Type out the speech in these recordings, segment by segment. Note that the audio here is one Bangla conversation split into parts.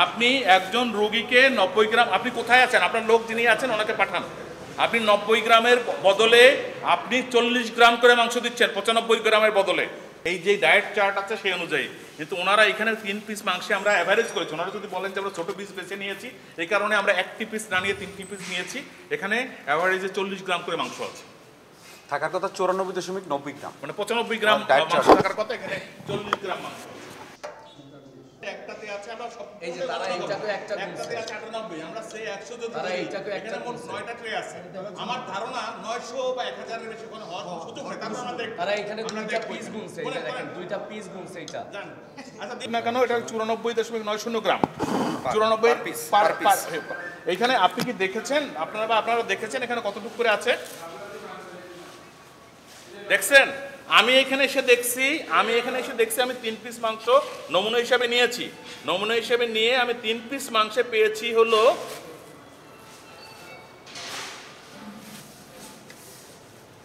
আপনি একজন রোগীকে 90 গ্রাম, আপনি কোথায় আছেন, আপনার লোক যিনি আছেন ওনাকে পাঠান। আপনি 90 গ্রামের বদলে আপনি 40 গ্রাম করে মাংস দিচ্ছেন 95 গ্রামের বদলে। এই যে ডায়েট চার্ট আছে সেই অনুযায়ী, কিন্তু ওনারা এখানে 3 পিস মাংসে আমরা অ্যাভারেজ করেছি। ওনারা যদি বলেন যে আমরা ছোটো পিস বেছে নিয়েছি, এই কারণে আমরা 1টি পিস না নিয়ে 3টি পিস নিয়েছি। এখানে অ্যাভারেজে 40 গ্রাম করে মাংস আছে। থাকার কথা 94.90 গ্রাম, মানে 95 গ্রাম মাংস থাকার কথা, এখানে 40 গ্রাম মাংস। একটাতে আছে আমরা সব, এই যে তারা এইটাকে একটা একটাতে আছে 98, আমরা সেই 100 যদি তারা এইটাকে একটা মোট 9টা ট্রে আছে। আমার ধারণা 900 বা 1000 এর বেশি কোনো হওয়ার সুযোগ নেই। তারপর আমাদের তারা এখানে দুইটা পিস গুনছে, এটা দেখেন দুইটা পিস গুনছে এটা। আচ্ছা দিন না কেন, এটা 94.90 গ্রাম, 94 পিস পার পিস। এইখানে আপনি কি দেখেছেন, আপনারা দেখেছেন এখানে কতটুকু করে আছে দেখছেন? আমি এখানে এসে দেখছি আমি 3 পিস মাংস নমুনা হিসাবে নিয়েছি। নমুনা হিসাবে নিয়ে আমি 3 পিস মাংসে পেয়েছি হলো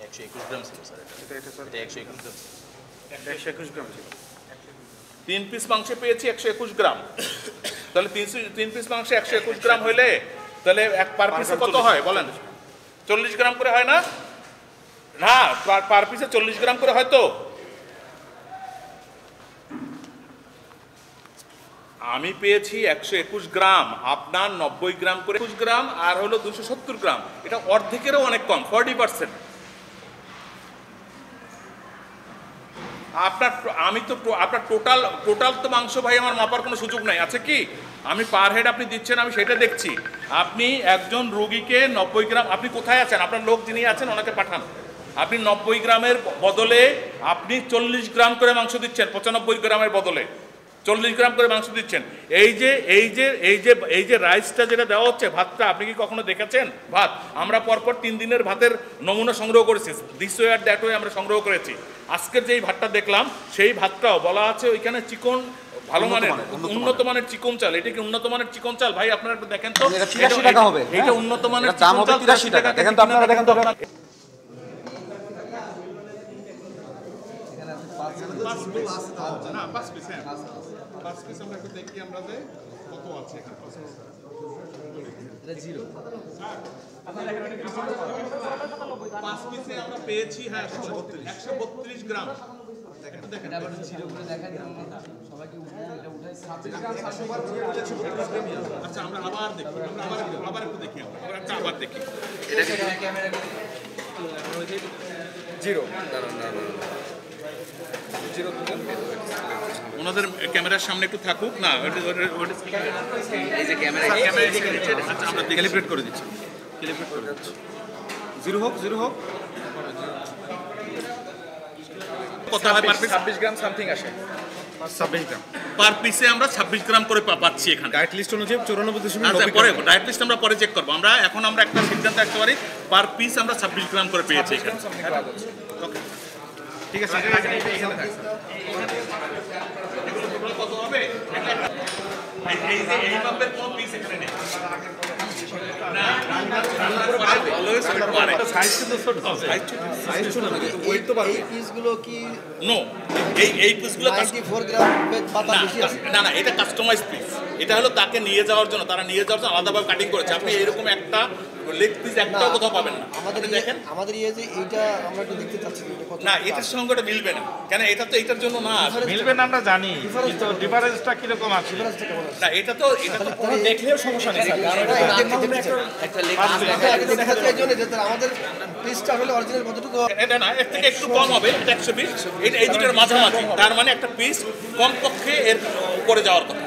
121 গ্রাম ছিল স্যার। এটা 121 গ্রাম, 121 গ্রাম ছিল। 3 পিস মাংসে পেয়েছি 121 গ্রাম। তাহলে 3 পিস মাংসে 121 গ্রাম হইলে তাহলে এক পার পিসে কত হয় বলেন? 40 গ্রাম করে হয় না? না, পার পিসে 40 গ্রাম করে হয় তো। আমি পেয়েছি 121 গ্রাম, আপনার 90 গ্রাম করে 21 গ্রাম আর হলো 270 গ্রাম, এটা অর্ধেকেরও অনেক কম, 40%। আপনার টোটাল তো মাংস ভাই আমার মাপার কোনো সুযোগ নাই, আছে কি? আমি পার হেড আপনি দিচ্ছেন, আমি সেটা দেখছি। আপনি একজন রোগীকে 90 গ্রাম, আপনি কোথায় আছেন, আপনার লোক যিনি আছেন ওনাকে পাঠান। আপনি 90 গ্রামের বদলে আপনি 40 গ্রাম করে মাংস দিচ্ছেন 95 গ্রামের বদলে 40 গ্রাম করে মাংস দিচ্ছেন। এই যে রাইসটা যেটা দেওয়া হচ্ছে, ভাতটা আপনি কি কখনো দেখেছেন? ভাত আমরা পরপর 3 দিনের ভাতের নমুনা সংগ্রহ করেছি, দিস ওয়ে আর দ্যাট ওয়ে আমরা সংগ্রহ করেছি। আজকের যেই ভাতটা দেখলাম সেই ভাতটাও বলা আছে ওইখানে চিকন, ভালো মানের উন্নত মানের চিকন চাল। এটা কি উন্নত মানের চিকন চাল ভাই? আপনারা একটু দেখেন তো, 83 টাকা হবে। এটা উন্নত মানের দাম চিকন হবে চাল 83 টাকা। দেখেন তো আপনারা, দেখেন তো আপনারা। 5 পিস, হ্যাঁ 5 পিস আমরা একটু দেখি আমরা যে কত আছে এখানে। এটা জিরো। 5 পিসে আমরা পেয়েছি হ্যাঁ 132 গ্রাম। এটা আবার জিরো করে দেখাই দিলাম সবাইকে, এটা উঠাই 26 গ্রাম। আচ্ছা আমরা আবার দেখি, আবার একটু দেখি, আবার দেখি। এটা ক্যামেরা জিরো, ওনাদের ক্যামেরার সামনে একটু থাকুক না, এই যে ক্যামেরা, আচ্ছা আমরা ক্যালিব্রেট করে দিচ্ছি, জিরো হোক। কত হয় পার পিস? 26 গ্রাম সামথিং আসে, 26 গ্রাম পার পিসে আমরা 26 গ্রাম করে পাচ্ছি এখানে। ডায়েট লিস্ট অনুযায়ী 94.90 আচ্ছা পরে ডায়েট লিস্ট আমরা পরে চেক করবো। এখন আমরা একটা সিদ্ধান্ত রাখতে পারি, পার পিস আমরা 26 গ্রাম করে পেয়েছি এখানে। ওকে ঠিক আছে, কত হবে? এই মাপের কোনো পিস এখানে নেই। এটা কাস্টমাইজ পিস, এটা হলো তাকে নিয়ে যাওয়ার জন্য, তারা নিয়ে যাওয়ার জন্য আলাদাভাবে কাটিং করেছে। আপনি এরকম একটা লেগ পিস একটাও কোথাও পাবেন না। দেখেন আমাদের ইয়ে যে এইটা আমরা একটু দেখতে চাচ্ছি না, এটার সঙ্গে এটা মিলবে না, কেন এটা তো এটার জন্য না মিলবে না আমরা জানি, কিন্তু ডিফারেন্সটা কিরকম আছে না, এটা তো দেখলেও সমস্যা নেই। একটা লেগ আমাদের পিসটা হলে অরিজিনাল কতটুকু এটা না, এর থেকে একটু কম হবে, এটা 120, এটা এই দুটোর মাঝামাঝি, তার মানে একটা পিস কমপক্ষে এর উপরে যাওয়ার কথা।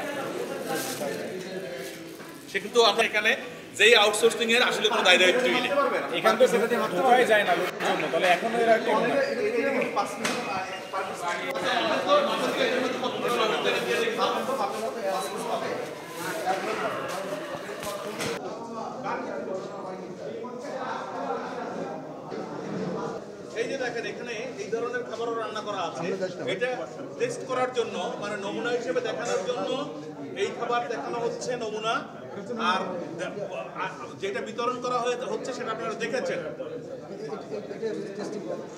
সে কিন্তু আপনার এখানে যেই আউটসোর্সিং এর আসলে কোনো দায়িত্বই নেই। এখান তো সেটা ঢোকাই যায় না লোকের জন্য, তাহলে এখনো এরা কেউ না। এই যে দেখেন এখানে এই ধরনের খাবারও রান্না করা আছে, এটা টেস্ট করার জন্য, মানে নমুনা হিসেবে দেখানোর জন্য এই খাবার দেখানো হচ্ছে নমুনা। আর যেটা বিতরণ করা হচ্ছে সেটা আপনারা দেখেছেন।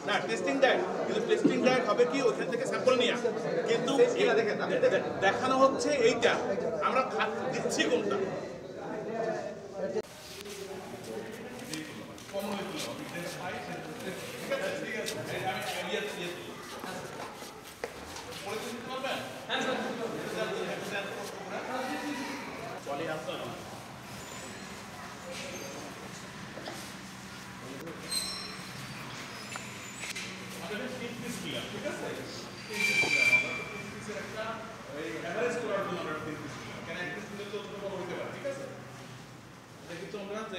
না টেস্টিং ডায়েট, কিন্তু টেস্টিং ডায়েট হবে কি ওখান থেকে স্যাম্পল নিয়ে, কিন্তু দেখানো হচ্ছে এইটা, আমরা দিচ্ছি কোনটা।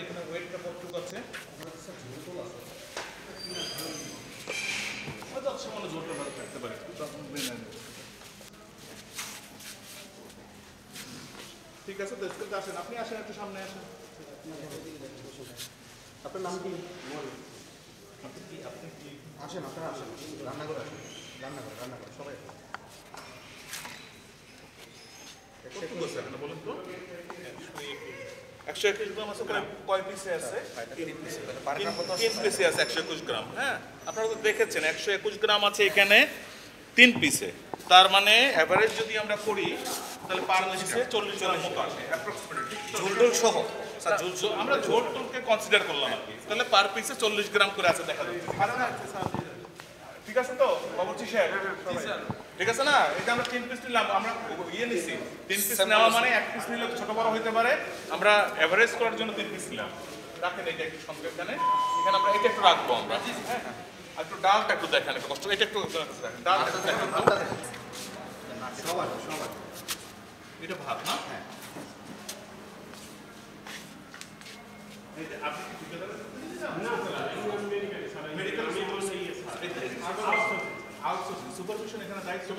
এখানে ওয়েটটা কতটুকু আছে, সামান্য জোরটা ভালো থাকতে পারে। ঠিক আছে, তো স্কুলতে আসেন, আপনি আসেন, একটু সামনে আসেন। আপনার নাম কি? আপনি কি আসেন, আপনারা আসেন, রান্নাঘরে আসেন, রান্নাঘরে সবাই কতটুকু আছে এখানে বলুন তো? 121 গ্রাম আছে, কয় পিসে আছে? 3 পিসে আছে 121 গ্রাম। হ্যাঁ, আপনারা তো দেখেছেন 121 গ্রাম আছে এখানে 3 পিসে, তার মানে এভারেজ যদি আমরা করি তাহলে পার পিসে 40 গ্রাম মতো আসে অ্যাপ্রক্সিমেটলি, ঝোল সহ। আমরা ঝোলকে কনসিডার করলাম আর কি, তাহলে পার পিসে 40 গ্রাম করে আছে দেখা যাচ্ছে। ঠিক আছে তো বাবুর্চি সাহেব? ঠিক আছে না? এটা আমরা 3 পিস নিলাম, আমরা নিছি 3 পিস নেওয়া মানে 1 পিস নিলে ছোট বড় হইতে পারে, আমরা এভারেজ করার জন্য 3 পিস নিলাম। রাখেন এটা একটু সঙ্গে, এখানে আমরা এটা একটু রাখবো আমরা। হ্যাঁ, আর একটু ডালটা একটু দেখেন, একটু কষ্ট, এটা একটু দেখেন, ডালটা একটু দেখেন। এটা ভাত না? হ্যাঁ। আপনি কি ঠিকাদার? মেডিকেল আউটসোর্সিং সুপারভিশন এখানে দায়িত্ব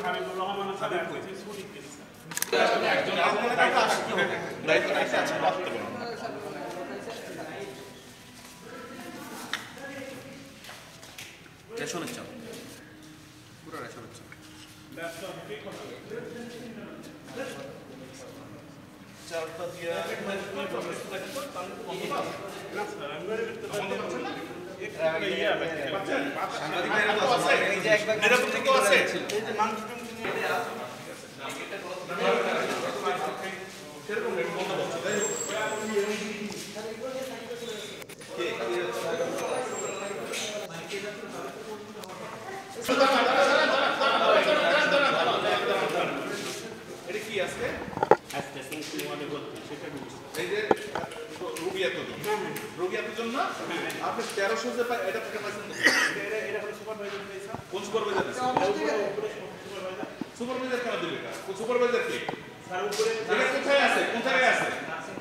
হাবিবুর রহমান স্যার একজন দায়িত্ব আছে আসতে পারেন। রেশনের চাল, পুরো রেশনের চাল। চালটা দিয়ে এটা কি আছে? এই যে রুবিয়াতুর জন্য আপনি 1300 যে পাই, এটা থেকে পাইছেন এটা হলো সুপারভাইজার পয়সা। কোন সুপারভাইজার? সুপারভাইজার কেন দিবে? সুপারভাইজার কি স্যার উপরে? এটা কোথায় আছে? কোন জায়গায় আছে?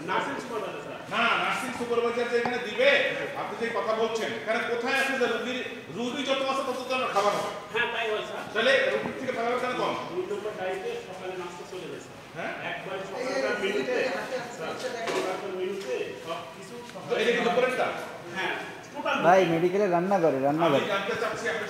Nursing supervisor sir. না, নার্সিং সুপারভাইজার যে এখানে দিবে, আপনি যে কথা বলছেন এখানে কোথায় আছে? যে রুগী যত আছে তত তো আমরা খাবার হবে। হ্যাঁ তাই হয় স্যার। তাহলে রুগী থেকে খাবার কেন কম? 2 নম্বর ডাইটে সকালে নাস্তা চলে যায় স্যার। হ্যাঁ, একবার সকালটা মিনিটে সব কিছু। এটা কি দুপুরেরটা? হ্যাঁ, ভাই মেডিকেলে রান্না করে আমি জানতে চাচ্ছি আপনি